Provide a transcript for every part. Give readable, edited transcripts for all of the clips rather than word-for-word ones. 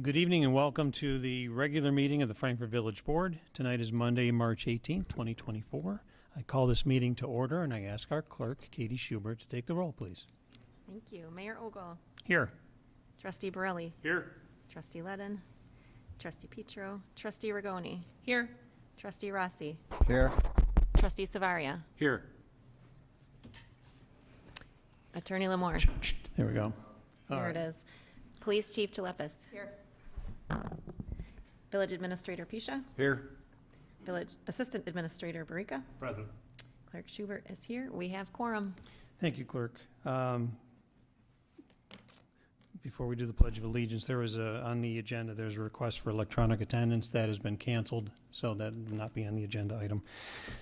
Good evening and welcome to the regular meeting of the Frankfort Village Board. Tonight is Monday, March 18th, 2024. I call this meeting to order and I ask our clerk, Katie Schubert, to take the roll, please. Thank you. Mayor Ogle. Here. Trustee Borelli. Here. Trustee Ledden. Trustee Petro. Trustee Rigoni. Here. Trustee Rossi. Here. Trustee Savaria. Here. Attorney Lamore. There we go. Here it is. Police Chief Chalepis. Here. Village Administrator Pisha. Here. Village Assistant Administrator Barika. Present. Clerk Schubert is here. We have quorum. Thank you, clerk. Before we do the Pledge of Allegiance, there was on the agenda, there's a request for electronic attendance. That has been canceled, so that will not be on the agenda item.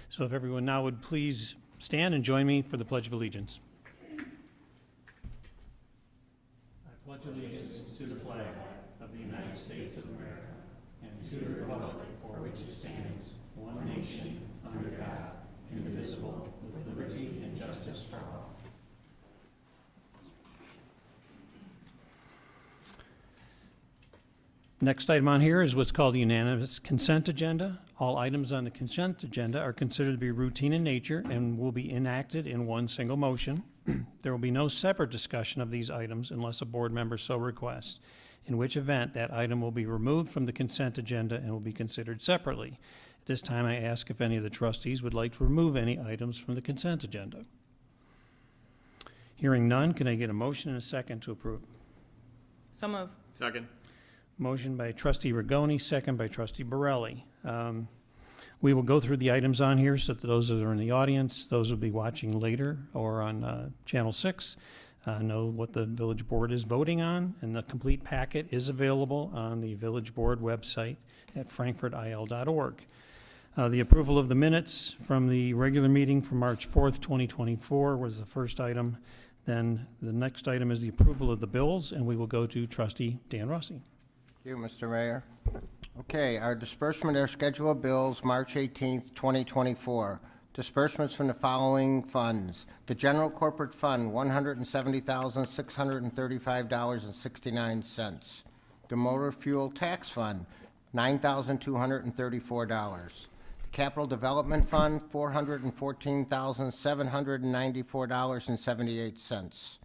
So if everyone now would please stand and join me for the Pledge of Allegiance. I pledge allegiance to the flag of the United States of America and to the republic for which it stands, one nation, under God, indivisible, with liberty and justice for all. Next item on here is what's called the unanimous consent agenda. All items on the consent agenda are considered to be routine in nature and will be enacted in one single motion. There will be no separate discussion of these items unless a board member so requests, in which event that item will be removed from the consent agenda and will be considered separately. At this time, I ask if any of the trustees would like to remove any items from the consent agenda. Hearing none, can I get a motion and a second to approve? So move. Second. Motion by trustee Rigoni, second by trustee Borelli. We will go through the items on here so that those that are in the audience, those will be watching later or on Channel 6, know what the village board is voting on, and the complete packet is available on the village board website at frankfortil.org. The approval of the minutes from the regular meeting from March 4th, 2024 was the first item. Then the next item is the approval of the bills, and we will go to trustee Dan Rossi. Thank you, Mr. Mayor. Okay, our disbursement of schedule of bills, March 18th, 2024. Disbursements from the following funds. The General Corporate Fund, $170,635.69. The Motor Fuel Tax Fund, $9,234. The Capital Development Fund, $414,794.78.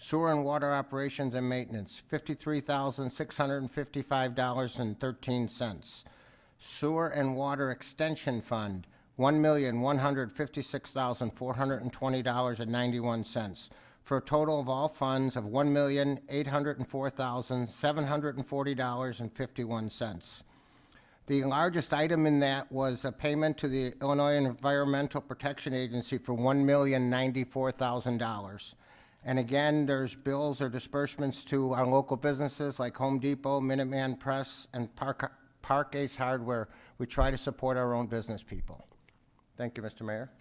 Sewer and Water Operations and Maintenance, $53,655.13. Sewer and Water Extension Fund, $1,156,420.91, for a total of all funds of $1,804,740.51. The largest item in that was a payment to the Illinois Environmental Protection Agency for $1,094,000. And again, there's bills or disbursements to our local businesses like Home Depot, Minuteman Press, and Park Ace Hardware. We try to support our own business people. Thank you, Mr. Mayor.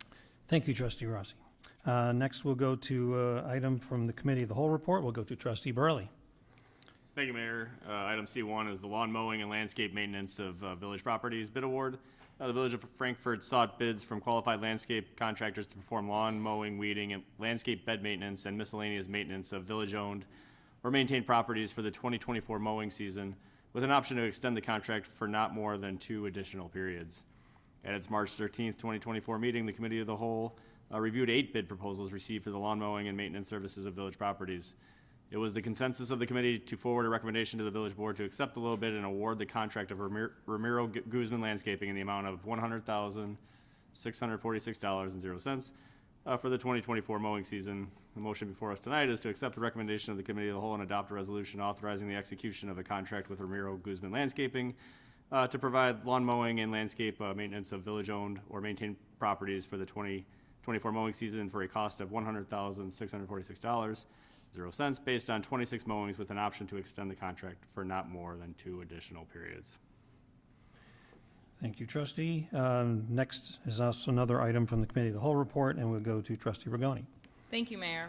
Thank you, trustee Rossi. Next, we'll go to item from the Committee of the Whole report. We'll go to trustee Borelli. Thank you, Mayor. Item C1 is the lawn mowing and landscape maintenance of village properties bid award. The Village of Frankfort sought bids from qualified landscape contractors to perform lawn mowing, weeding, and landscape bed maintenance and miscellaneous maintenance of village-owned or maintained properties for the 2024 mowing season, with an option to extend the contract for not more than 2 additional periods. At its March 13th, 2024 meeting, the Committee of the Whole reviewed 8 bid proposals received for the lawn mowing and maintenance services of village properties. It was the consensus of the committee to forward a recommendation to the village board to accept the low bid and award the contract of Ramiro Guzman Landscaping in the amount of $100,646.00 for the 2024 mowing season. The motion before us tonight is to accept the recommendation of the Committee of the Whole and adopt a resolution authorizing the execution of a contract with Ramiro Guzman Landscaping to provide lawn mowing and landscape maintenance of village-owned or maintained properties for the 2024 mowing season for a cost of $100,646.00 based on 26 mowings with an option to extend the contract for not more than 2 additional periods. Thank you, trustee. Next is also another item from the Committee of the Whole report, and we'll go to trustee Rigoni. Thank you, Mayor.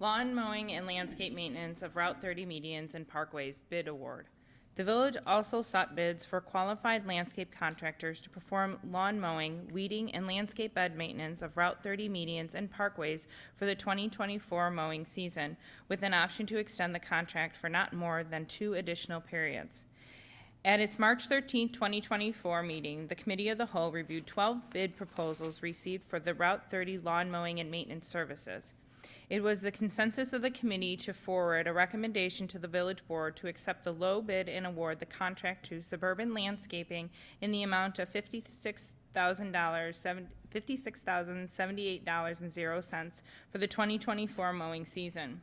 Lawn mowing and landscape maintenance of Route 30 medians and parkways bid award. The village also sought bids for qualified landscape contractors to perform lawn mowing, weeding, and landscape bed maintenance of Route 30 medians and parkways for the 2024 mowing season, with an option to extend the contract for not more than 2 additional periods. At its March 13, 2024 meeting, the Committee of the Whole reviewed 12 bid proposals received for the Route 30 lawn mowing and maintenance services. It was the consensus of the committee to forward a recommendation to the village board to accept the low bid and award the contract to Suburban Landscaping in the amount of $56,078.00 for the 2024 mowing season.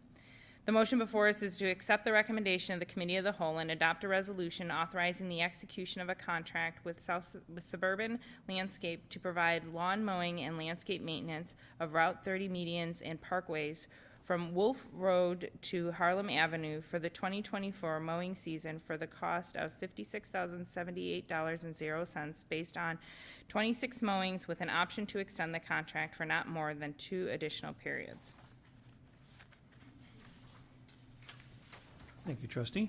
The motion before us is to accept the recommendation of the Committee of the Whole and adopt a resolution authorizing the execution of a contract with Suburban Landscape to provide lawn mowing and landscape maintenance of Route 30 medians and parkways from Wolf Road to Harlem Avenue for the 2024 mowing season for the cost of $56,078.00 based on 26 mowings with an option to extend the contract for not more than 2 additional periods. Thank you, trustee.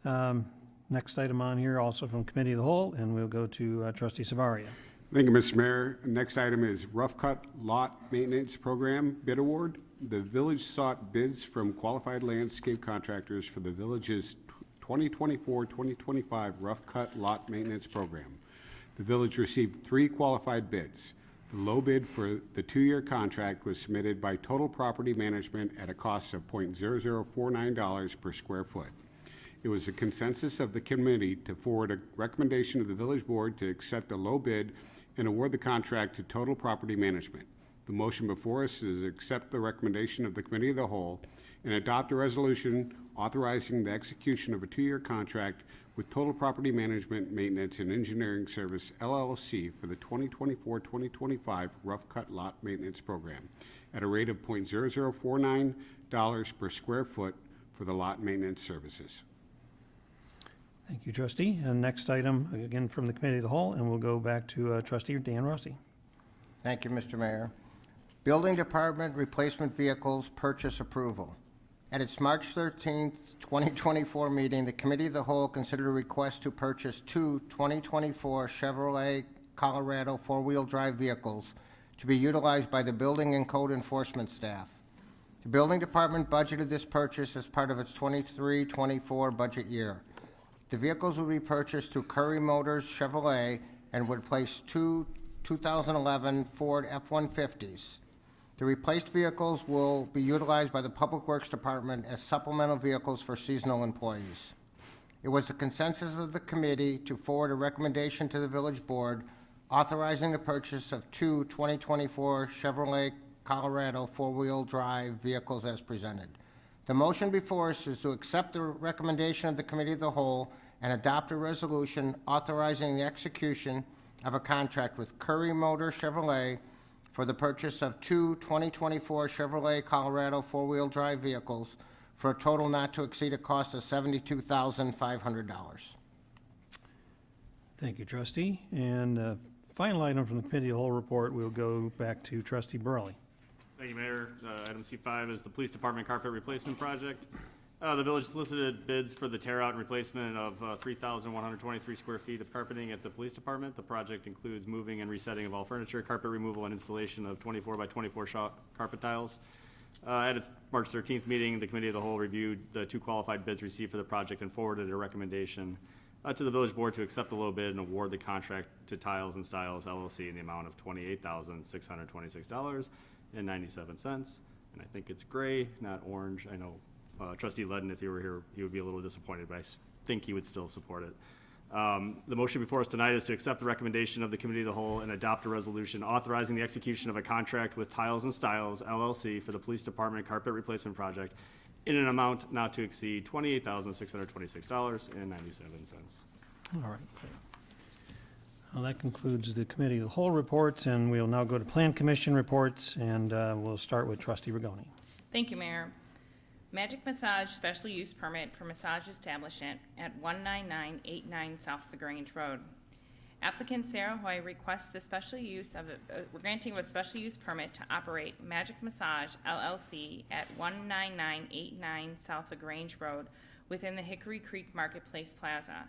Next item on here, also from Committee of the Whole, and we'll go to trustee Savaria. Thank you, Mr. Mayor. Next item is Rough Cut Lot Maintenance Program Bid Award. The village sought bids from qualified landscape contractors for the village's 2024-2025 Rough Cut Lot Maintenance Program. The village received 3 qualified bids. The low bid for the 2-year contract was submitted by Total Property Management at a cost of $0.0049 per square foot. It was a consensus of the committee to forward a recommendation to the village board to accept a low bid and award the contract to Total Property Management. The motion before us is to accept the recommendation of the Committee of the Whole and adopt a resolution authorizing the execution of a 2-year contract with Total Property Management, Maintenance, and Engineering Service, LLC, for the 2024-2025 Rough Cut Lot Maintenance Program at a rate of $0.0049 per square foot for the lot maintenance services. Thank you, trustee. And next item, again from the Committee of the Whole, and we'll go back to trustee Dan Rossi. Thank you, Mr. Mayor. Building Department Replacement Vehicles Purchase Approval. At its March 13, 2024 meeting, the Committee of the Whole considered a request to purchase 2 2024 Chevrolet Colorado 4-wheel drive vehicles to be utilized by the Building and Code Enforcement staff. The Building Department budgeted this purchase as part of its 23-24 budget year. The vehicles will be purchased through Curry Motors Chevrolet and would replace 2 2011 Ford F-150s. The replaced vehicles will be utilized by the Public Works Department as supplemental vehicles for seasonal employees. It was the consensus of the committee to forward a recommendation to the village board authorizing the purchase of 2 2024 Chevrolet Colorado 4-wheel drive vehicles as presented. The motion before us is to accept the recommendation of the Committee of the Whole and adopt a resolution authorizing the execution of a contract with Curry Motor Chevrolet for the purchase of 2 2024 Chevrolet Colorado 4-wheel drive vehicles for a total not to exceed a cost of $72,500. Thank you, trustee. And final item from the Committee of the Whole report, we'll go back to trustee Burley. Thank you, Mayor. Item C5 is the Police Department Carpet Replacement Project. The village solicited bids for the tear out and replacement of 3,123 square feet of carpeting at the police department. The project includes moving and resetting of all furniture, carpet removal, and installation of 24 by 24 carpet tiles. At its March 13th meeting, the Committee of the Whole reviewed the 2 qualified bids received for the project and forwarded a recommendation to the village board to accept the low bid and award the contract to Tiles and Styles LLC in the amount of $28,626.97. And I think it's gray, not orange. I know Trustee Ledden, if he were here, he would be a little disappointed, but I think he would still support it. The motion before us tonight is to accept the recommendation of the Committee of the Whole and adopt a resolution authorizing the execution of a contract with Tiles and Styles LLC for the Police Department Carpet Replacement Project in an amount not to exceed $28,626.97. All right. Well, that concludes the Committee of the Whole reports, and we'll now go to Plan Commission reports, and we'll start with trustee Rigoni. Thank you, Mayor. Magic Massage Special Use Permit for Massage Establishment at 19989 South LaGrange Road. Applicant Sarah Hoy requests the special use of granting of a special use permit to operate Magic Massage LLC at 19989 South LaGrange Road within the Hickory Creek Marketplace Plaza.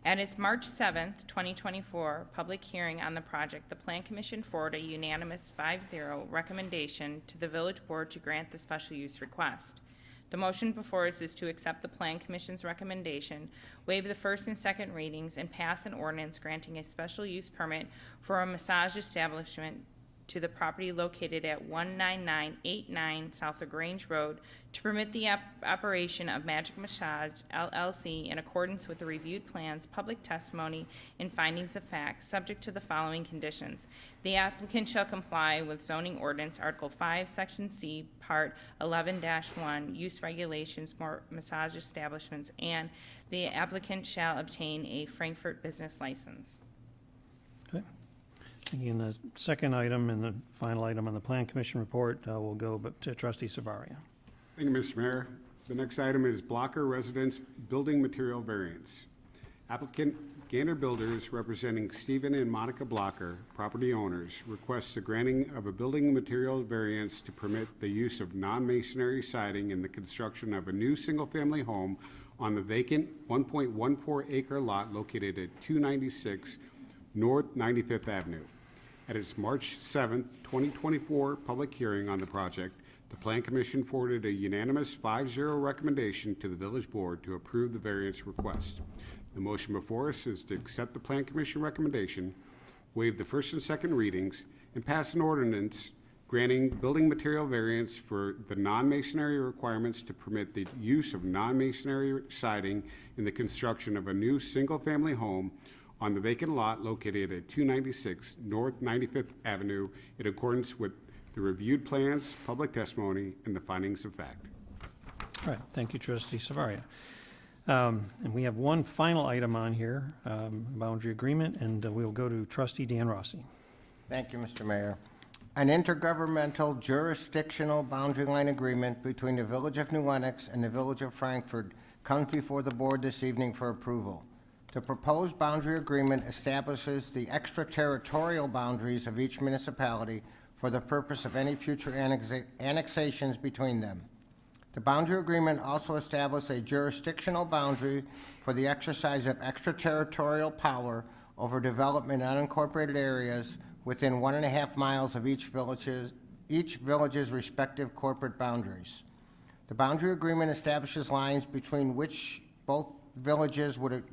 At its March 7th, 2024 public hearing on the project, the Plan Commission forwarded a unanimous 5-0 recommendation to the Village Board to grant the special use request. The motion before us is to accept the Plan Commission's recommendation, waive the first and second readings, and pass an ordinance granting a special use permit for a massage establishment to the property located at 19989 South LaGrange Road to permit the operation of Magic Massage LLC in accordance with the reviewed plans, public testimony, and findings of fact, subject to the following conditions. The applicant shall comply with zoning ordinance Article 5, Section C, Part 11-1, use regulations for massage establishments, and the applicant shall obtain a Frankfort business license. Okay. Again, the second item and the final item on the Plan Commission report will go to Trustee Savaria. Thank you, Mr. Mayor. The next item is Blocker Residence Building Material Variance. Applicant Gander Builders, representing Stephen and Monica Blocker, property owners, requests the granting of a building material variance to permit the use of non-masonry siding in the construction of a new single-family home on the vacant 1.14 acre lot located at 296 North 95th Avenue. At its March 7th, 2024 public hearing on the project, the Plan Commission forwarded a unanimous 5-0 recommendation to the Village Board to approve the variance request. The motion before us is to accept the Plan Commission recommendation, waive the first and second readings, and pass an ordinance granting building material variance for the non-masonry requirements to permit the use of non-masonry siding in the construction of a new single-family home on the vacant lot located at 296 North 95th Avenue in accordance with the reviewed plans, public testimony, and the findings of fact. All right, thank you, Trustee Savaria. And we have one final item on here, boundary agreement, and we'll go to Trustee Dan Rossi. Thank you, Mr. Mayor. An intergovernmental jurisdictional boundary line agreement between the Village of New Lenox and the Village of Frankfort comes before the board this evening for approval. The proposed boundary agreement establishes the extraterritorial boundaries of each municipality for the purpose of any future annexations between them. The boundary agreement also establishes a jurisdictional boundary for the exercise of extraterritorial power over development in unincorporated areas within 1.5 miles of each village's respective corporate boundaries. The boundary agreement establishes lines between which both villages would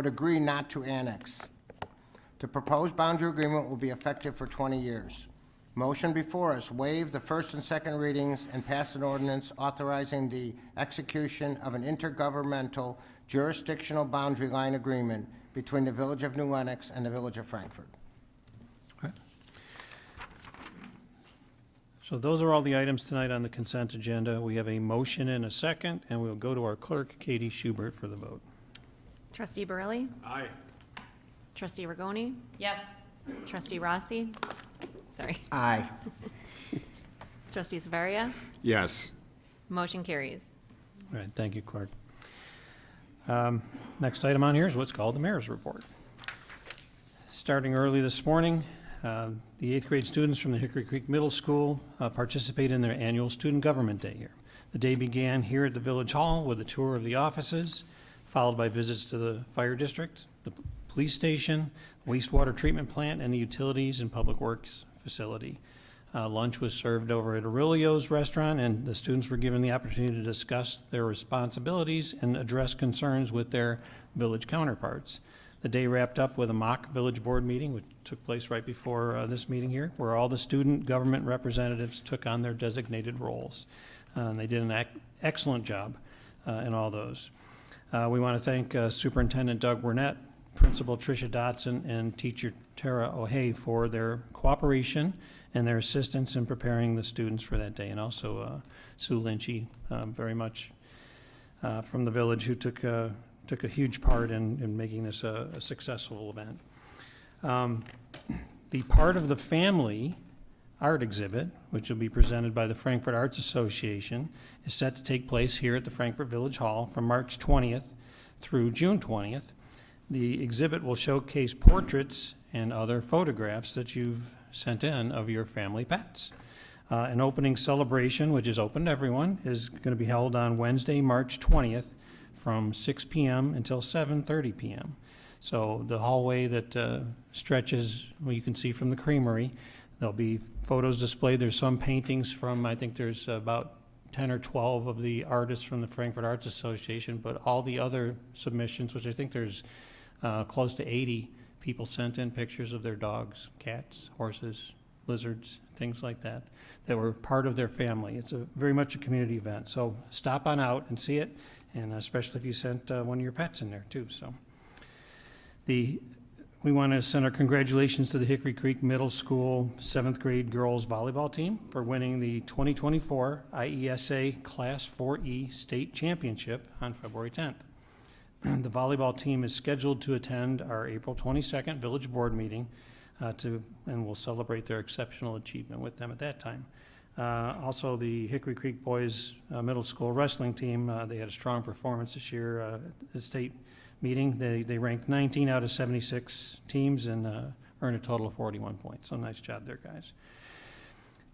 agree not to annex. The proposed boundary agreement will be effective for 20 years. Motion before us, waive the first and second readings and pass an ordinance authorizing the execution of an intergovernmental jurisdictional boundary line agreement between the Village of New Lenox and the Village of Frankfort. Okay. So those are all the items tonight on the consent agenda. We have a motion and a second, and we'll go to our clerk, Katie Schubert, for the vote. Trustee Borelli? Aye. Trustee Rigoni? Yes. Trustee Rossi? Sorry. Aye. Trustee Savaria? Yes. Motion carries. All right, thank you, clerk. Next item on here is what's called the mayor's report. Starting early this morning, the 8th grade students from the Hickory Creek Middle School participate in their annual Student Government Day here. The day began here at the Village Hall with a tour of the offices, followed by visits to the fire district, the police station, wastewater treatment plant, and the utilities and public works facility. Lunch was served over at Aurelio's restaurant, and the students were given the opportunity to discuss their responsibilities and address concerns with their village counterparts. The day wrapped up with a mock village board meeting, which took place right before this meeting here, where all the student government representatives took on their designated roles. And they did an excellent job in all those. We want to thank Superintendent Doug Wernett, Principal Tricia Dotson, and Teacher Tara O'Hay for their cooperation and their assistance in preparing the students for that day, and also Sue Lynchy, very much from the village, who took a huge part in making this a successful event. The Part of the Family art exhibit, which will be presented by the Frankfort Arts Association, is set to take place here at the Frankfort Village Hall from March 20th through June 20th. The exhibit will showcase portraits and other photographs that you've sent in of your family pets. An opening celebration, which is open to everyone, is going to be held on Wednesday, March 20th from 6 p.m. until 7:30 p.m. So the hallway that stretches, well, you can see from the creamery, there'll be photos displayed. There's some paintings from, I think there's about 10 or 12 of the artists from the Frankfort Arts Association, but all the other submissions, which I think there's close to 80 people sent in pictures of their dogs, cats, horses, lizards, things like that, that were part of their family. It's very much a community event. So stop on out and see it, and especially if you sent one of your pets in there too. So we want to send our congratulations to the Hickory Creek Middle School 7th grade girls volleyball team for winning the 2024 IESA Class 4E State Championship on February 10th. The volleyball team is scheduled to attend our April 22nd Village Board meeting and we'll celebrate their exceptional achievement with them at that time. Also, the Hickory Creek Boys Middle School wrestling team, they had a strong performance this year at the state meeting. They ranked 19 out of 76 teams and earned a total of 41 points. So nice job there, guys.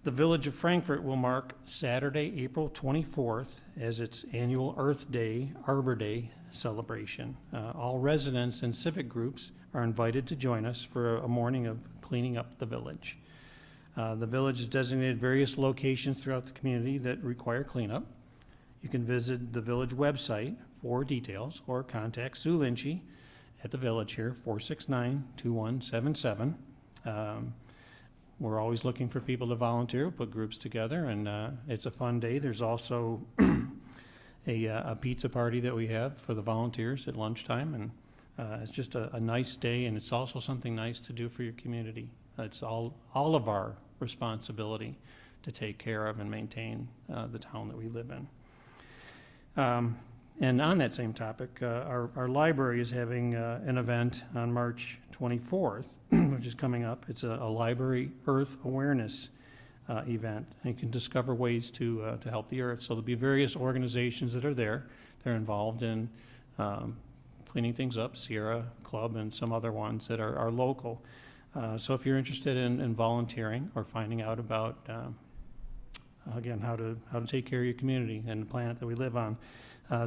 The Village of Frankfort will mark Saturday, April 24th as its annual Earth Day, Arbor Day celebration. All residents and civic groups are invited to join us for a morning of cleaning up the village. The village has designated various locations throughout the community that require cleanup. You can visit the village website for details or contact Sue Lynchy at the village here, 469-2177. We're always looking for people to volunteer, put groups together, and it's a fun day. There's also a pizza party that we have for the volunteers at lunchtime, and it's just a nice day, and it's also something nice to do for your community. It's all of our responsibility to take care of and maintain the town that we live in. And on that same topic, our library is having an event on March 24th, which is coming up. It's a library Earth awareness event. And you can discover ways to help the earth. So there'll be various organizations that are there. They're involved in cleaning things up, Sierra Club and some other ones that are local. So if you're interested in volunteering or finding out about, again, how to take care of your community and the planet that we live on,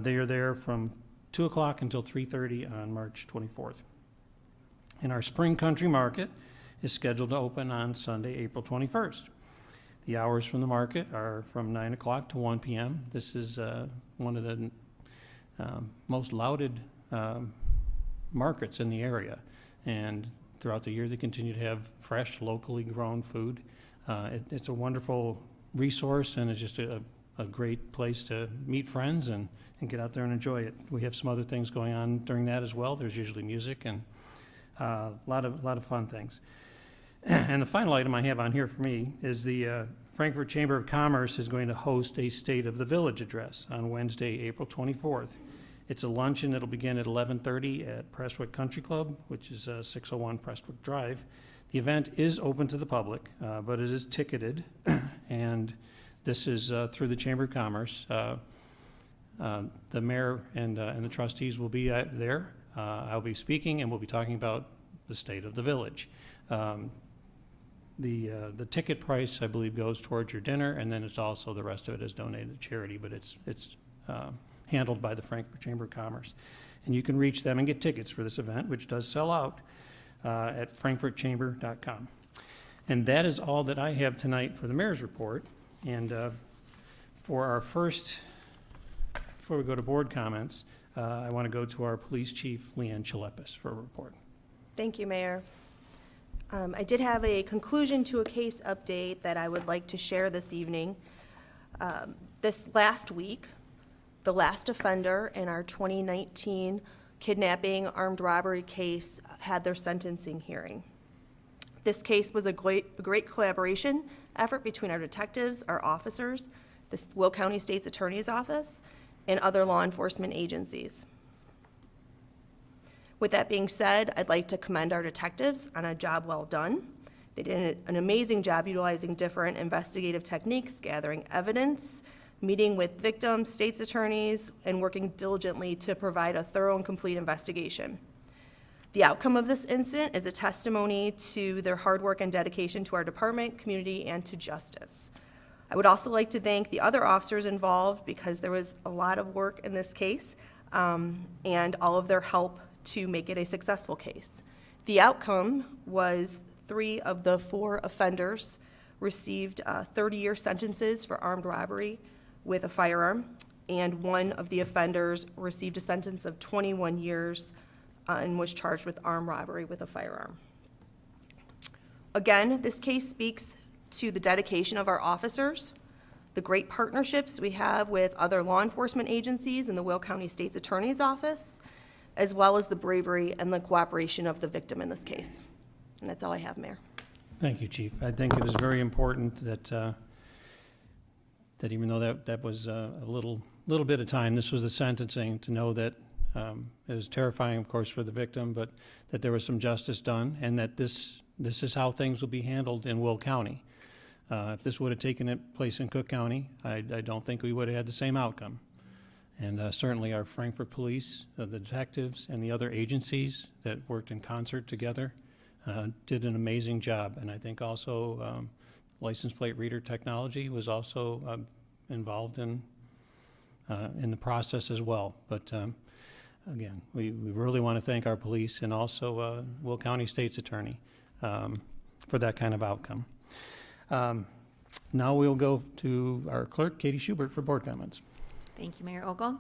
they are there from 2 o'clock until 3:30 on March 24th. And our Spring Country Market is scheduled to open on Sunday, April 21st. The hours from the market are from 9 o'clock to 1 p.m. This is one of the most lauded markets in the area. And throughout the year, they continue to have fresh, locally grown food. It's a wonderful resource, and it's just a great place to meet friends and get out there and enjoy it. We have some other things going on during that as well. There's usually music and a lot of fun things. And the final item I have on here for me is the Frankfort Chamber of Commerce is going to host a State of the Village address on Wednesday, April 24th. It's a luncheon that'll begin at 11:30 at Prestwick Country Club, which is 601 Prestwick Drive. The event is open to the public, but it is ticketed, and this is through the Chamber of Commerce. The mayor and the trustees will be there. I'll be speaking, and we'll be talking about the state of the village. The ticket price, I believe, goes towards your dinner, and then it's also, the rest of it is donated to charity, but it's handled by the Frankfort Chamber of Commerce. And you can reach them and get tickets for this event, which does sell out, at frankfortchamber.com. And that is all that I have tonight for the mayor's report. And for our first, before we go to board comments, I want to go to our police chief, Leanne Chalepis, for a report. Thank you, Mayor. I did have a conclusion to a case update that I would like to share this evening. This last week, the last offender in our 2019 kidnapping armed robbery case had their sentencing hearing. This case was a great collaboration effort between our detectives, our officers, the Will County State's Attorney's Office, and other law enforcement agencies. With that being said, I'd like to commend our detectives on a job well done. They did an amazing job utilizing different investigative techniques, gathering evidence, meeting with victims, state's attorneys, and working diligently to provide a thorough and complete investigation. The outcome of this incident is a testimony to their hard work and dedication to our department, community, and to justice. I would also like to thank the other officers involved because there was a lot of work in this case. and all of their help to make it a successful case. The outcome was 3 of the 4 offenders received 30-year sentences for armed robbery with a firearm, and 1 of the offenders received a sentence of 21 years and was charged with armed robbery with a firearm. Again, this case speaks to the dedication of our officers, the great partnerships we have with other law enforcement agencies and the Will County State's Attorney's Office, as well as the bravery and the cooperation of the victim in this case. And that's all I have, Mayor. Thank you, Chief. I think it was very important that that even though that was a little bit of time, this was the sentencing, to know that it was terrifying, of course, for the victim, but that there was some justice done, and that this is how things will be handled in Will County. If this would have taken place in Cook County, I don't think we would have had the same outcome. And certainly our Frankfort police, the detectives, and the other agencies that worked in concert together did an amazing job. And I think also license plate reader technology was also involved in the process as well. But again, we really want to thank our police and also Will County State's Attorney for that kind of outcome. Now we'll go to our clerk, Katie Schubert, for board comments. Thank you, Mayor Ogle.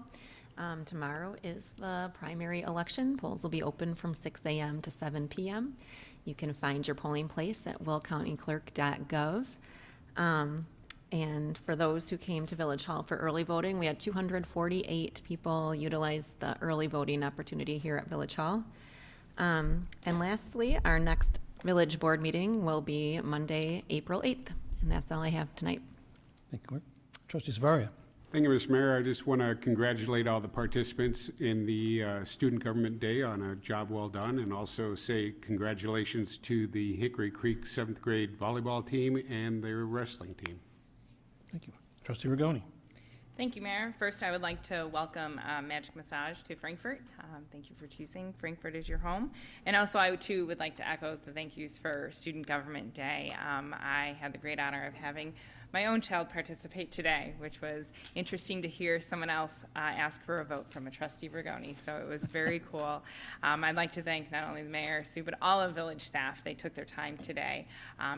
Tomorrow is the primary election. Polls will be open from 6 a.m. to 7 p.m. You can find your polling place at willcountyclerk.gov. And for those who came to Village Hall for early voting, we had 248 people utilize the early voting opportunity here at Village Hall. And lastly, our next Village Board meeting will be Monday, April 8th. And that's all I have tonight. Thank you, Clerk. Trustee Savaria. Thank you, Mr. Mayor. I just want to congratulate all the participants in the Student Government Day on a job well done, and also say congratulations to the Hickory Creek 7th grade volleyball team and their wrestling team. Thank you. Trustee Rigoni. Thank you, Mayor. First, I would like to welcome Magic Massage to Frankfort. Thank you for choosing Frankfort as your home. And also, I too would like to echo the thank yous for Student Government Day. I had the great honor of having my own child participate today, which was interesting to hear someone else ask for a vote from a trustee Rigoni. So it was very cool. I'd like to thank not only the mayor, Sue, but all of village staff. They took their time today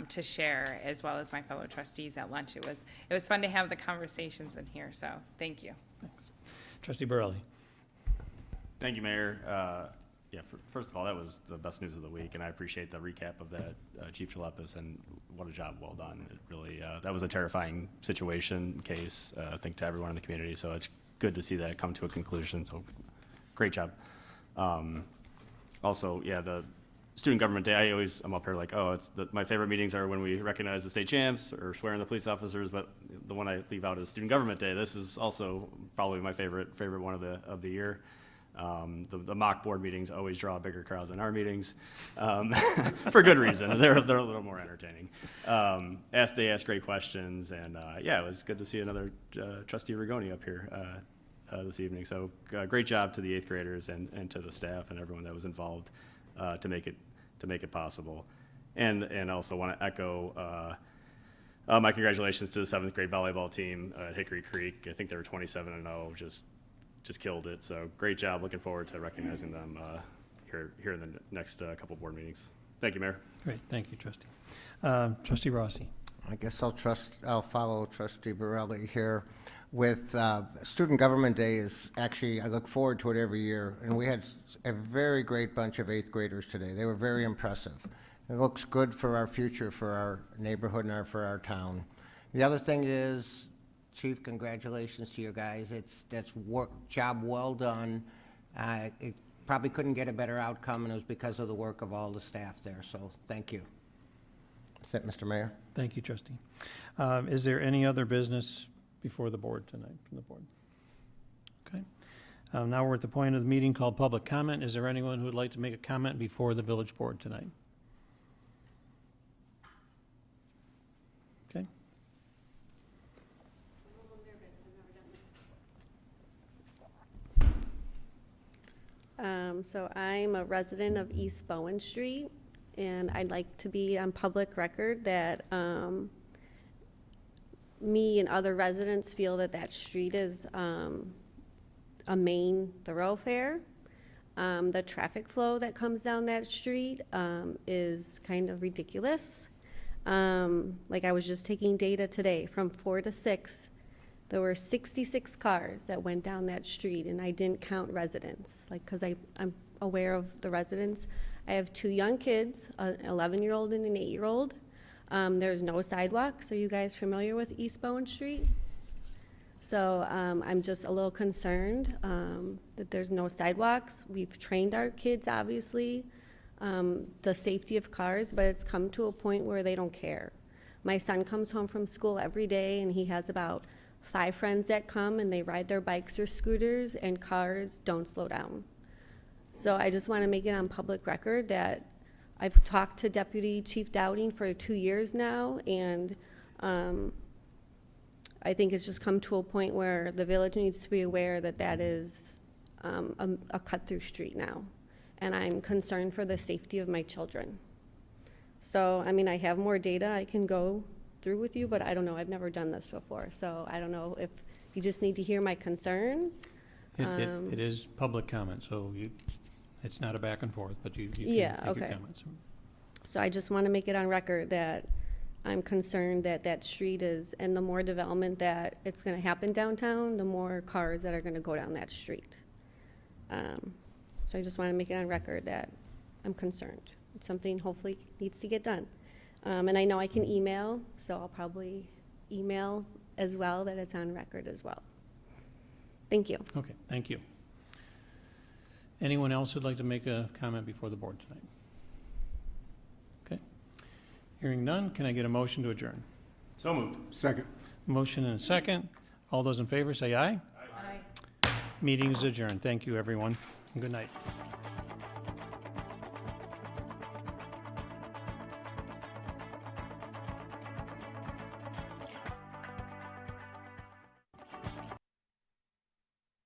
to share, as well as my fellow trustees at lunch. It was fun to have the conversations in here. So thank you. Thanks. Trustee Borelli. Thank you, Mayor. First of all, that was the best news of the week, and I appreciate the recap of that, Chief Chalepis, and what a job well done. It really, that was a terrifying situation case, I think, to everyone in the community, so it's good to see that come to a conclusion, so great job. Also, the Student Government Day, I'm up here like, my favorite meetings are when we recognize the state champs or swear in the police officers, but the one I leave out is Student Government Day. This is also probably my favorite one of the year. The mock board meetings always draw a bigger crowd than our meetings, for good reason. They're a little more entertaining. They ask great questions, and it was good to see another trustee Rigoni up here this evening. So great job to the 8th graders and to the staff and everyone that was involved to make it possible. And also want to echo my congratulations to the 7th grade volleyball team at Hickory Creek. I think they were 27-0, just killed it. So great job. Looking forward to recognizing them here in the next couple board meetings. Thank you, Mayor. Great. Thank you, Trustee. Trustee Rossi. I guess I'll follow Trustee Borelli here with Student Government Day. Is actually, I look forward to it every year, and we had a very great bunch of 8th graders today. They were very impressive. It looks good for our future, for our neighborhood and for our town. The other thing is, Chief, congratulations to you guys. That's job well done. It probably couldn't get a better outcome, and it was because of the work of all the staff there. So thank you. That's it, Mr. Mayor. Thank you, Trustee. Is there any other business before the board tonight from the board? Okay. Now we're at the point of the meeting called public comment. Is there anyone who would like to make a comment before the village board tonight? Okay. So I'm a resident of East Bowen Street, and I'd like to be on public record that me and other residents feel that street is a main thoroughfare. The traffic flow that comes down that street is kind of ridiculous. Like I was just taking data today, from 4 to 6, there were 66 cars that went down that street, and I didn't count residents, like, because I'm aware of the residents. I have 2 young kids, an 11-year-old and an 8-year-old. There's no sidewalks. Are you guys familiar with East Bowen Street? So I'm just a little concerned that there's no sidewalks. We've trained our kids, obviously, the safety of cars, but it's come to a point where they don't care. My son comes home from school every day, and he has about 5 friends that come, and they ride their bikes or scooters, and cars don't slow down. So I just want to make it on public record that I've talked to Deputy Chief Dowding for 2 years now, and I think it's just come to a point where the village needs to be aware that that is a cut-through street now. And I'm concerned for the safety of my children. So, I mean, I have more data I can go through with you, but I don't know, I've never done this before. So I don't know if you just need to hear my concerns. It is public comment, so it's not a back and forth, but you can Yeah, make your okay. comments. So I just want to make it on record that I'm concerned that that street is, and the more development that it's going to happen downtown, the more cars that are going to go down that street. So I just want to make it on record that I'm concerned. It's something hopefully needs to get done. And I know I can email, so I'll probably email as well that it's on record as well. Thank you. Okay, thank you. Anyone else who'd like to make a comment before the board tonight? Okay. Hearing none, can I get a motion to adjourn? So moved. Second. Motion and a second. All those in favor say aye. Aye. Meeting is adjourned. Thank you, everyone. Good night.